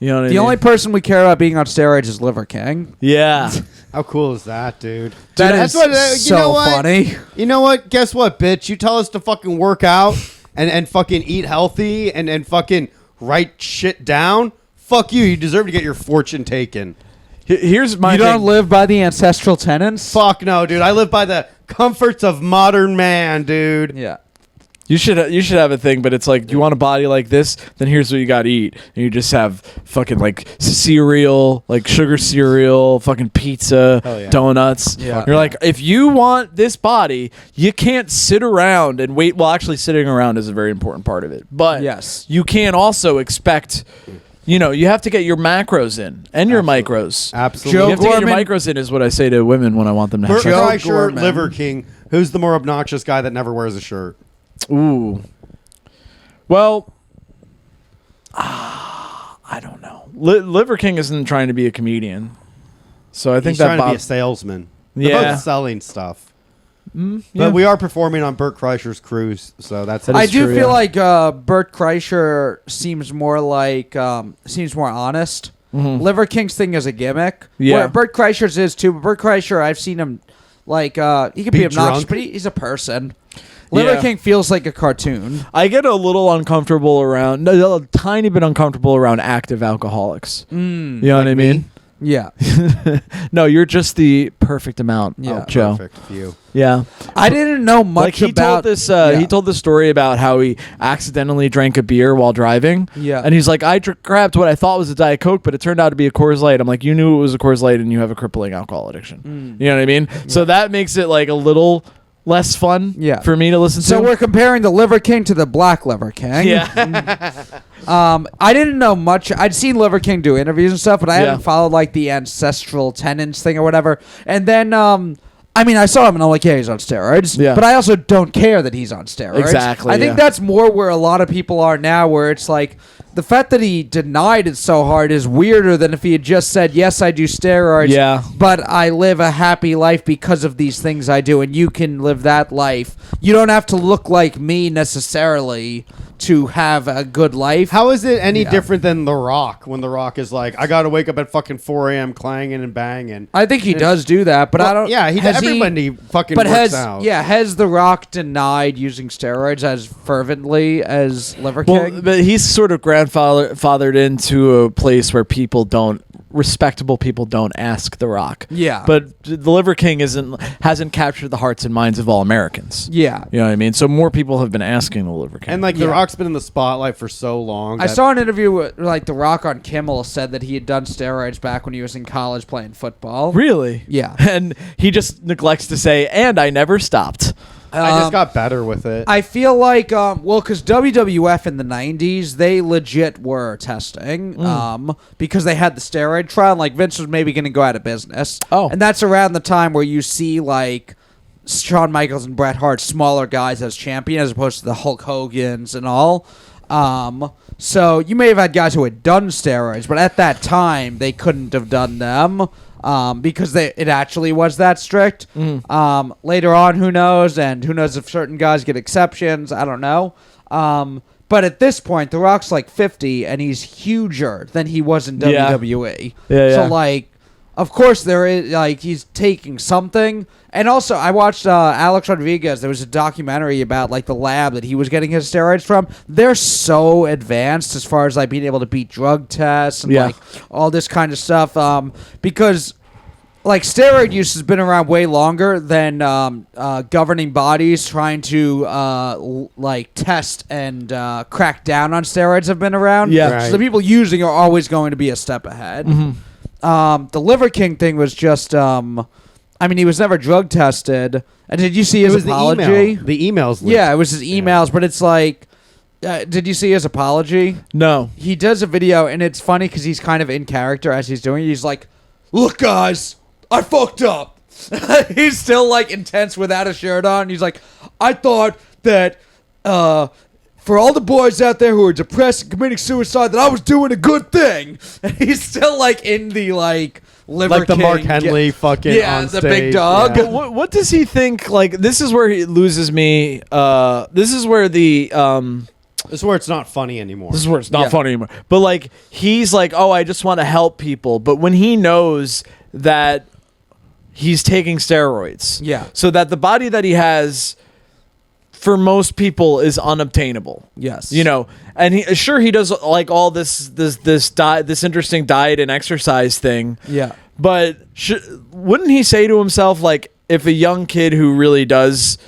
You know what I mean? The only person we care about being on steroids is Liver King. Yeah. How cool is that, dude? That's so funny. You know what? Guess what, bitch? You tell us to fucking work out and fucking eat healthy and fucking write shit down. Fuck you. You deserve to get your fortune taken. Here's my You don't live by the ancestral tenets? Fuck no, dude. I live by the comforts of modern man, dude. Yeah. You should have a thing, but it's like, you want a body like this? Then here's what you got to eat. And you just have fucking like cereal, like sugar cereal, fucking pizza, donuts. Yeah. You're like, if you want this body, you can't sit around and wait. Well, actually, sitting around is a very important part of it. But yes, you can't also expect. You know, you have to get your macros in and your micros. Absolutely. You have to get your micros in is what I say to women when I want them to have Bert sex. Kreischer, Liver King. Who's the more obnoxious guy that never wears a shirt? Ooh. Well, I don't know. Liver King isn't trying to be a comedian. So I think he's that trying to be a salesman. They're Yeah. both selling stuff. Yeah. But we are performing on Bert Kreischer's cruise, so that's. I do true, feel yeah. like Bert Kreischer seems more honest. Mhm. Liver King's thing is a gimmick. Yeah. Where Bert Kreischer's is too. But Bert Kreischer, I've seen him he can be obnoxious, drunk? but he's a person. Liver Yeah. King feels like a cartoon. I get a little uncomfortable around, a tiny bit uncomfortable around active alcoholics. You know what I mean? Yeah. No, you're just the perfect amount, Yeah. Joe. Perfect view. Yeah. I didn't know much Like he about told this. yeah. He told the story about how he accidentally drank a beer while driving. Yeah. And he's like, I grabbed what I thought was a Diet Coke, but it turned out to be a Coors Light. I'm like, you knew it was a Coors Light, and you have a crippling alcohol addiction. You know what I mean? So that makes it like a little less fun. For me to listen to. So we're comparing the Liver King to the Black Liver King. Yeah. I didn't know much. I'd seen Liver King do interviews and stuff, but I Yeah. hadn't followed like the ancestral tenants thing or whatever. And then, I mean, I saw him and I'm like, yeah, he's on steroids. Yeah. But I also don't care that he's on steroids. Exactly, I think yeah. that's more where a lot of people are now, where it's like the fact that he denied it so hard is weirder than if he had just said, yes, I do steroids. Yeah. But I live a happy life because of these things I do, and you can live that life. You don't have to look like me necessarily to have a good life. How is it any Yeah. different than The Rock when The Rock is like, I got to wake up at fucking 4 a.m. clanging and banging? I think he does do that, but I don't. Yeah, has everybody fucking But works out. has The Rock denied using steroids as fervently as Liver Well, King? but he's sort of grandfathered into a place where respectable people don't ask The Rock. Yeah. But the Liver King hasn't captured the hearts and minds of all Americans. Yeah. You know what I mean? So more people have been asking the Liver King. And like The Yeah. Rock's been in the spotlight for so long. I that- saw an interview with like The Rock on Kimmel said that he had done steroids back when he was in college playing football. Really? Yeah. And he just neglects to say, and I never stopped. I just got better with it. I feel like, because WWF in the 90s, they legit were testing, because they had the steroid trial, and like Vince was maybe going to go out of business. Oh. And that's around the time where you see like Shawn Michaels and Bret Hart, smaller guys as champion, as opposed to the Hulk Hogan's and all. So you may have had guys who had done steroids, but at that time, they couldn't have done them. Because it actually was that strict. Later on, who knows? And who knows if certain guys get exceptions? I don't know. But at this point, The Rock's like 50, and he's huger than he was in Yeah. WWE. Yeah, So, yeah. like, of course, there is, like, he's taking something. And also, I watched Alex Rodriguez. There was a documentary about, like, the lab that he was getting his steroids from. They're so advanced as far as, like, being able to beat drug tests and, Yeah. like, all this kind of stuff. Because, like, steroid use has been around way longer than governing bodies trying to, like, test and crack down on steroids have been around. Yeah. Right. So the people using are always going to be a step ahead. The Liver King thing was just... I mean, he was never drug tested. And did you see his apology? The emails. Leaked. Yeah, it was his emails, but it's like, did you see his apology? No. He does a video, and it's funny because he's kind of in character as he's doing it. He's like, look, guys, I fucked up. He's still, like, intense without a shirt on. He's like, I thought that for all the boys out there who are depressed and committing suicide, that I was doing a good thing. And he's still, like, in the, like... Liver Like the King. Mark Henley fucking Yeah, on the stage. big dog. Yeah. But what does he think? Like, this is where he loses me. This is where the This is where it's not funny anymore. This is where it's not funny anymore. But like he's like, oh, I just want to help people. But when he knows that he's taking steroids, so that the body that he has for most people is unobtainable. Yes. You know, and he does like all this interesting diet and exercise thing. Yeah. But wouldn't he say to himself, like, if a young kid who really does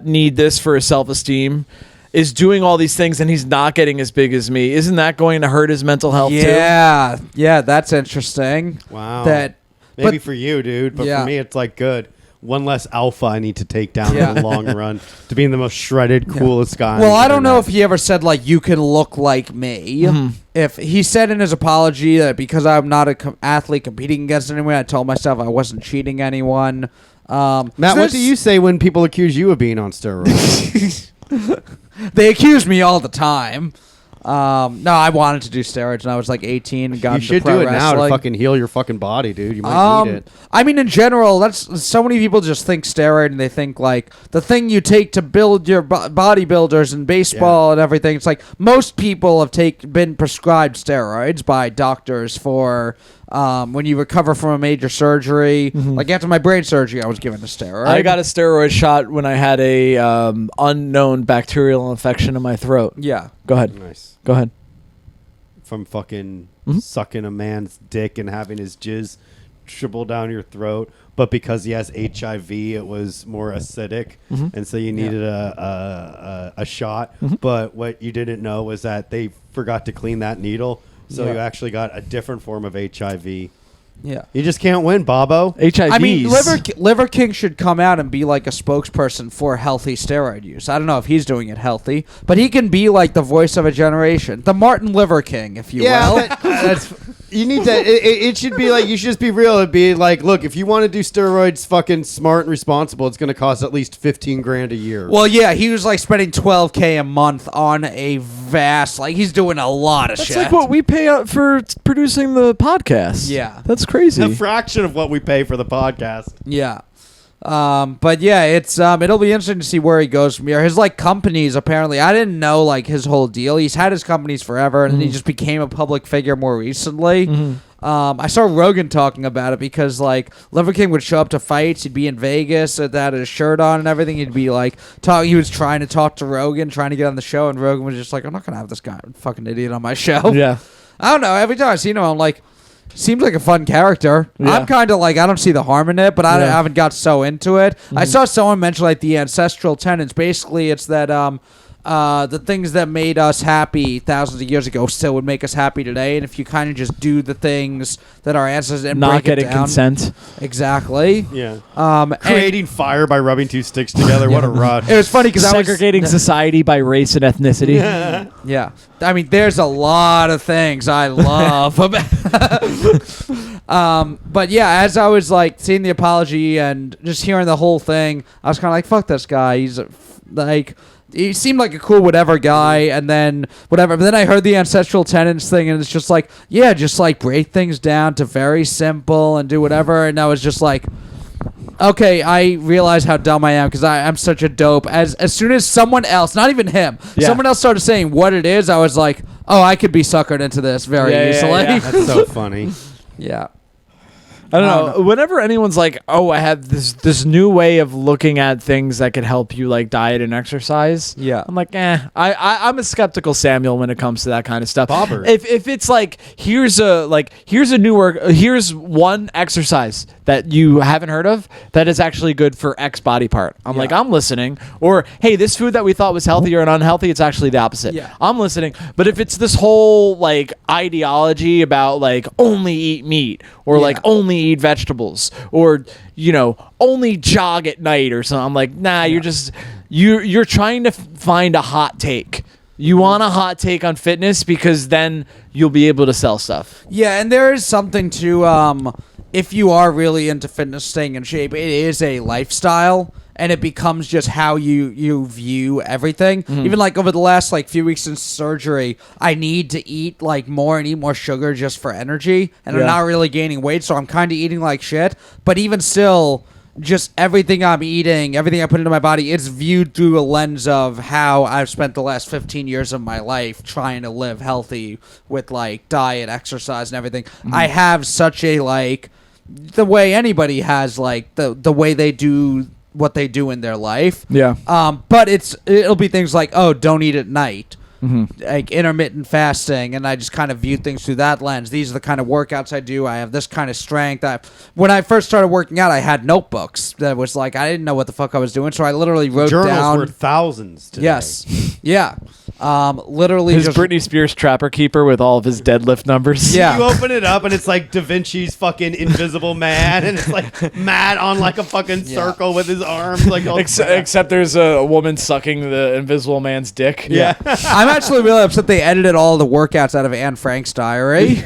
need this for his self-esteem is doing all these things and he's not getting as big as me, isn't that going to hurt his mental health too? Yeah, that's interesting. Wow. Maybe for you, dude, but for me, it's like good. One less alpha I need to take down in the long run to being the most shredded, coolest guy. Well, I don't know if he ever said, like, you can look like me. Mm-hmm. If he said in his apology that because I'm not an athlete competing against anyone, I told myself I wasn't cheating anyone. Matt, what do you say when people accuse you of being on steroids? They accuse me all the time. No, I wanted to do steroids when I was like 18 and got into pro wrestling. You should do it now to fucking heal your fucking body, dude. You might need it. I mean, in general, that's so many people just think steroid and they think like the thing you take to build your bodybuilders and baseball and everything. It's like most people have been prescribed steroids by doctors for when you recover from a major surgery. Mm-hmm. Like after my brain surgery, I was given a steroid. I got a steroid shot when I had a unknown bacterial infection in my throat. Yeah. Go ahead. Nice. Go ahead. From fucking sucking a man's dick and having his jizz dribble down your throat, but because he has HIV, it was more acidic, and so you needed a shot. Mm-hmm. But what you didn't know was that they forgot to clean that needle, so you actually got a different form of HIV. Yeah. You just can't win, Bobo. HIV. I mean, Liver King should come out and be like a spokesperson for healthy steroid use. I don't know if he's doing it healthy, but he can be like the voice of a generation. The Martin Liver King, if you will. That's... You need to. It should be like you should just be real. It'd be like, look, if you want to do steroids, fucking smart and responsible, it's going to cost at least $15,000 a year. Well, yeah, he was like spending $12,000 a month on a vast. Like he's doing a lot of shit. That's like what we pay out for producing the podcast. Yeah, that's crazy. A fraction of what we pay for the podcast. Yeah. But yeah, it's it'll be interesting to see where he goes from here. His like companies, apparently, I didn't know like his whole deal. He's had his companies forever, and then he just became a public figure more recently. I saw Rogan talking about it because like Liver King would show up to fights. He'd be in Vegas with that his shirt on and everything. He'd be like he was trying to talk to Rogan, trying to get on the show, and Rogan was just like, I'm not gonna have this guy, fucking idiot, on my show. Yeah. I don't know. Every time I see him, I'm like, seems like a fun character. Yeah. I'm kind of like, I don't see the harm in it, but I haven't got so into it. I saw someone mention like the ancestral tenets. Basically, it's that the things that made us happy thousands of years ago still would make us happy today. And if you kind of just do the things that our ancestors and not break getting it down, consent. Exactly. Yeah. Creating fire by rubbing two sticks together. What a rush. It was funny because segregating society by race and ethnicity. Yeah. I mean, there's a lot of things I love about. But yeah, as I was like seeing the apology and just hearing the whole thing, I was kind of like, fuck this guy. He's like, he seemed like a cool whatever guy, and then whatever. But then I heard the ancestral tenets thing, and it's just like, yeah, just like break things down to very simple and do whatever. And I was just like, okay, I realize how dumb I am because I'm such a dope. As soon as someone else, not even him, someone else started saying what it is, I was like, oh, I could be suckered into this very easily. Yeah. That's so funny. Yeah. I don't know. Whenever anyone's like, "Oh, I have this new way of looking at things that could help you, like diet and exercise," I'm like, I'm a skeptical Samuel when it comes to that kind of stuff. Bobber. If it's like here's one exercise that you haven't heard of that is actually good for X body part, I'm like, I'm listening. Or hey, this food that we thought was healthy or unhealthy, it's actually the opposite. Yeah. I'm listening. But if it's this whole like ideology about like only eat meat or like only eat vegetables or only jog at night or something, I'm like, nah, you're trying to find a hot take. You want a hot take on fitness because then you'll be able to sell stuff. Yeah, and there is something to if you are really into fitness, staying in shape, it is a lifestyle. And it becomes just how you view everything. Even like over the last like few weeks since surgery, I need to eat like more and eat more sugar just for energy. And I'm not really gaining weight, so I'm kind of eating like shit. But even still, just everything I'm eating, everything I put into my body, it's viewed through a lens of how I've spent the last 15 years of my life trying to live healthy with like diet, exercise, and everything. I have such a like the way anybody has like the way they do what they do in their life. Yeah. But it'll be things like, oh, don't eat at night. Like intermittent fasting, and I just kind of view things through that lens. These are the kind of workouts I do. I have this kind of strength. When I first started working out, I had notebooks that was like I didn't know what the fuck I was doing, so I literally wrote Journals down. were thousands today. Yes, yeah. Literally, His just, Britney Spears Trapper Keeper with all of his deadlift numbers. Yeah. You open it up and it's like Da Vinci's fucking Invisible Man, and it's like Matt on like a fucking circle with his arms like all Except there's a woman sucking the Invisible Man's dick. yeah. I'm actually really upset they edited all the workouts out of Anne Frank's diary.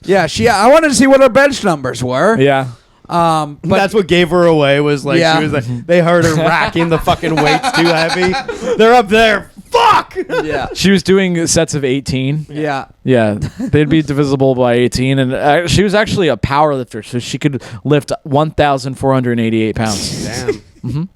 Yeah, I wanted to see what her bench numbers were. Yeah. But That's what gave her away was like Yeah. she was like they heard her racking the fucking weights too heavy. They're up there. Fuck. yeah, She was doing sets of 18. yeah. Yeah, they'd be divisible by 18, and she was actually a power lifter, so she could lift 1,488 pounds. Damn.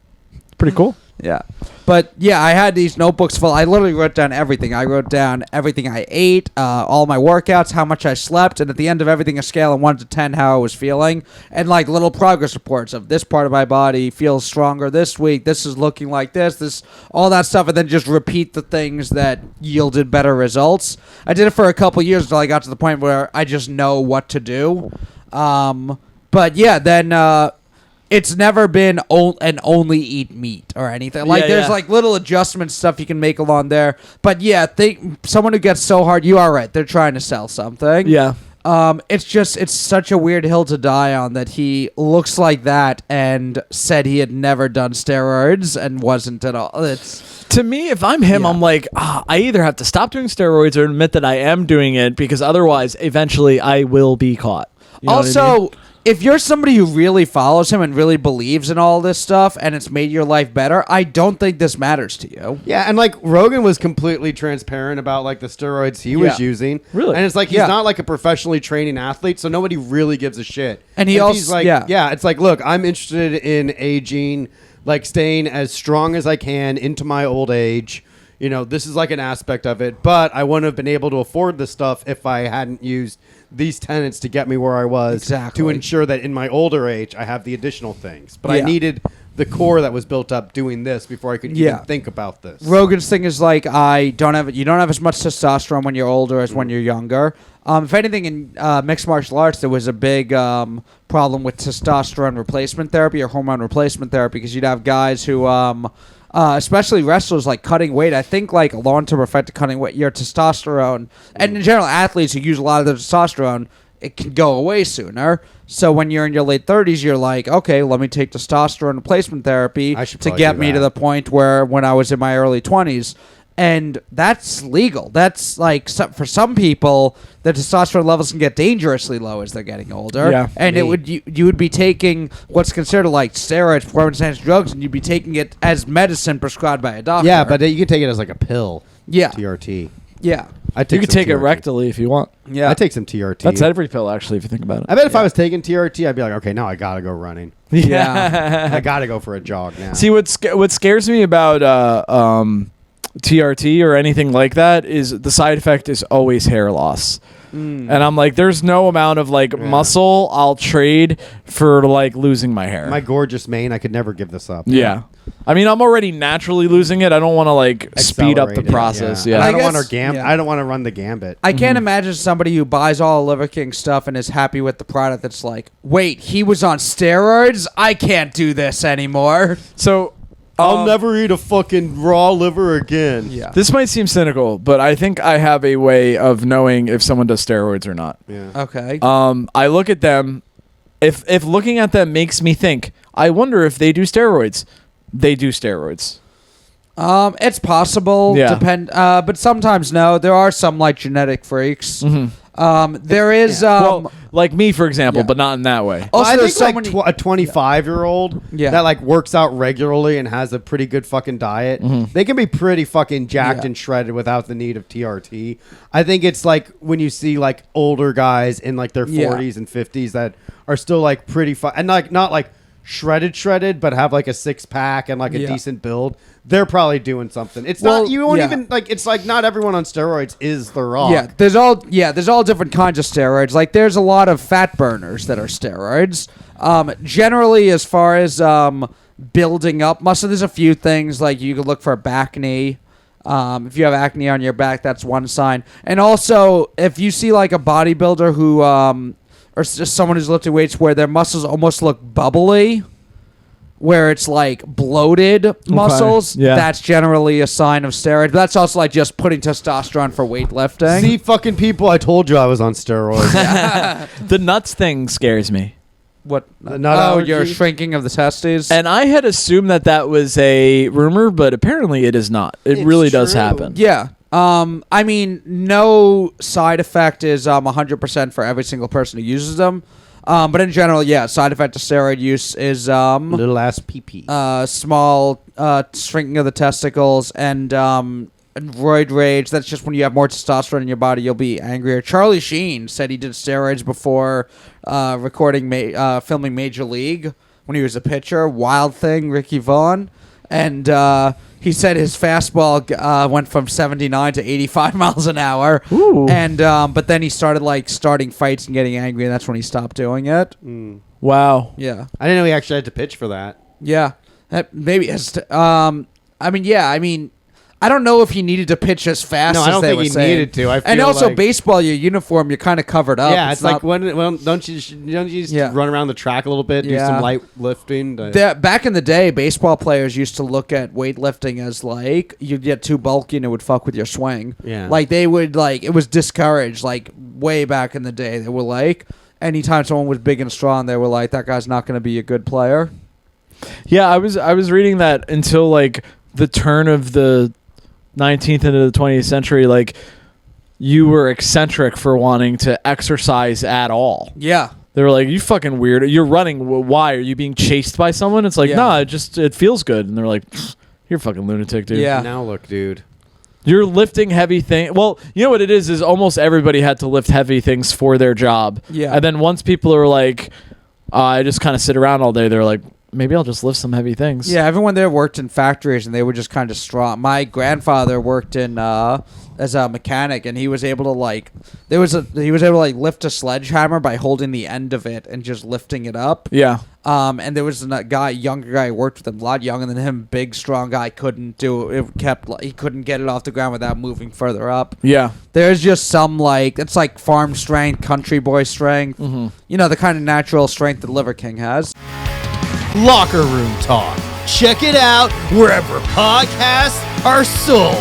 Pretty cool. Yeah. But yeah, I had these notebooks full. I literally wrote down everything. I wrote down everything I ate, all my workouts, how much I slept, and at the end of everything, a scale of 1 to 10, how I was feeling, and like little progress reports of this part of my body feels stronger this week. This is looking like this, all that stuff, and then just repeat the things that yielded better results. I did it for a couple years until I got to the point where I just know what to do. But yeah, then. It's never been an only eat meat or anything. Like there's like little adjustment stuff you can make along there. But yeah, someone who gets so hard, you are right. They're trying to sell something. Yeah. It's such a weird hill to die on that he looks like that and said he had never done steroids and wasn't at all. To me, if I'm him, Yeah. I'm like, I either have to stop doing steroids or admit that I am doing it, because otherwise, eventually, I will be caught. You know what I mean? If you're somebody who really follows him and really believes in all this stuff and it's made your life better, I don't think this matters to you. Yeah, and like Rogan was completely transparent about like the steroids he was using. Really? And it's like he's not like a professionally training athlete, so nobody really gives a shit. And he's like, it's like, look, I'm interested in aging, like staying as strong as I can into my old age. You know, this is like an aspect of it, but I wouldn't have been able to afford this stuff if I hadn't used these tenets to get me where I was to ensure that in my older age I have the additional things. But I needed the core that was built up doing this before I could even think about this. Rogan's thing is like you don't have as much testosterone when you're older as when you're younger. If anything, in mixed martial arts, there was a big problem with testosterone replacement therapy or hormone replacement therapy, because you'd have guys who especially wrestlers, like cutting weight. I think like a long-term effect of cutting weight, your testosterone, and in general athletes who use a lot of their testosterone, it can go away sooner. So when you're in your late 30s, you're like, okay, let me take testosterone replacement therapy to get me to the point where when I was in my early 20s. And that's legal. That's like for some people, the testosterone levels can get dangerously low as they're getting older. Yeah. And you would be taking what's considered like steroids, performance-enhancing drugs, and you'd be taking it as medicine prescribed by a doctor. Yeah, but you can take it as like a pill. Yeah. TRT. Yeah. I take You could some take it TRT. rectally if you want. Yeah. I take some TRT. That's every pill, actually, if you think about it. I bet if I was taking TRT, I'd be like, okay, now I gotta go running. Yeah. I gotta go for a jog now. See, what scares me about TRT or anything like that is the side effect is always hair loss. And I'm like, there's no amount of like muscle I'll trade for like losing my hair. My gorgeous mane, I could never give this up. Yeah. I mean, I'm already naturally losing it. I don't want to like speed up the Accelerate it, process. And Yeah. I don't want guess- to I don't want to run the gambit. I can't imagine somebody who buys all Liver King stuff and is happy with the product that's like, wait, he was on steroids? I can't do this anymore. So I'll never eat a fucking raw liver again. Yeah. this might seem cynical, but I think I have a way of knowing if someone does steroids or not. Yeah. Okay. I look at them. If looking at them makes me think, I wonder if they do steroids. They do steroids. It's possible. Yeah. But sometimes no. There are some like genetic freaks. There is. Well, like me, for example, yeah. but not in that way. Also, I there's think so like many. a 25-year-old Yeah. that like works out regularly and has a pretty good fucking diet, they can be pretty fucking jacked Yeah. and shredded without the need of TRT. I think it's like when you see like older guys in like their 40s and 50s that are still like pretty and like not like shredded, but have like a 6-pack and like a Yeah. decent build, they're probably doing something. It's Well, not you won't yeah. even like. It's like not everyone on steroids is The Rock. there's all different kinds of steroids. Like there's a lot of fat burners that are steroids. Generally, as far as building up muscle, there's a few things like you can look for back knee. If you have acne on your back, that's one sign. And also, if you see like a bodybuilder who, or just someone who's lifting weights where their muscles almost look bubbly, where it's like bloated muscles, Yeah. that's generally a sign of steroids. But that's also like just putting testosterone for weightlifting. See, fucking people, I told you I was on steroids. The nuts thing scares me. What? The nut Your allergy? shrinking of the testes. And I had assumed that was a rumor, but apparently it is not. It It's really does true. happen. Yeah. I mean, no side effect is 100% for every single person who uses them. But in general, yeah, side effect of steroid use is Little ass pee-pee. small shrinking of the testicles and roid rage. That's just when you have more testosterone in your body, you'll be angrier. Charlie Sheen said he did steroids before filming Major League when he was a pitcher. Wild Thing, Ricky Vaughn. And he said his fastball went from 79 to 85 miles an hour. Ooh. And but then he started starting fights and getting angry, and that's when he stopped doing it. Wow. Yeah. I didn't know he actually had to pitch for that. Yeah. Maybe it's I don't know if he needed to pitch as fast No, as I don't they think were he saying. needed to. I and feel also like- baseball, your uniform, you're kind of covered up. Yeah, it's like not- don't you just Yeah. run around the track a little bit, do Yeah. some light lifting? Back in the day, baseball players used to look at weightlifting as like you'd get too bulky and it would fuck with your swing. Yeah. Like they would it was discouraged way back in the day. They were like anytime someone was big and strong, they were like that guy's not going to be a good player. Yeah, I was reading that until the turn of the 19th into the 20th century, you were eccentric for wanting to exercise at all. Yeah. They were like, you fucking weird. You're running. Why? Are you being chased by someone? It's like, Yeah. nah, it feels good. And they're like, you're a fucking lunatic, dude. Yeah. Now look, dude. You're lifting heavy things. Well, you know what it is almost everybody had to lift heavy things for their job. Yeah. And then once people are like, I just kind of sit around all day, they're like, maybe I'll just lift some heavy things. Yeah, everyone there worked in factories, and they were just kind of strong. My grandfather worked in as a mechanic, and he was able to lift a sledgehammer by holding the end of it and just lifting it up. Yeah. And there was a younger guy who worked with him, a lot younger than him, big, strong guy, couldn't do it. He couldn't get it off the ground without moving further up. Yeah. There's just some it's like farm strength, country boy strength. Mm-hmm. You know, the kind of natural strength that Liver King has. Locker Room Talk. Check it out wherever podcasts are sold.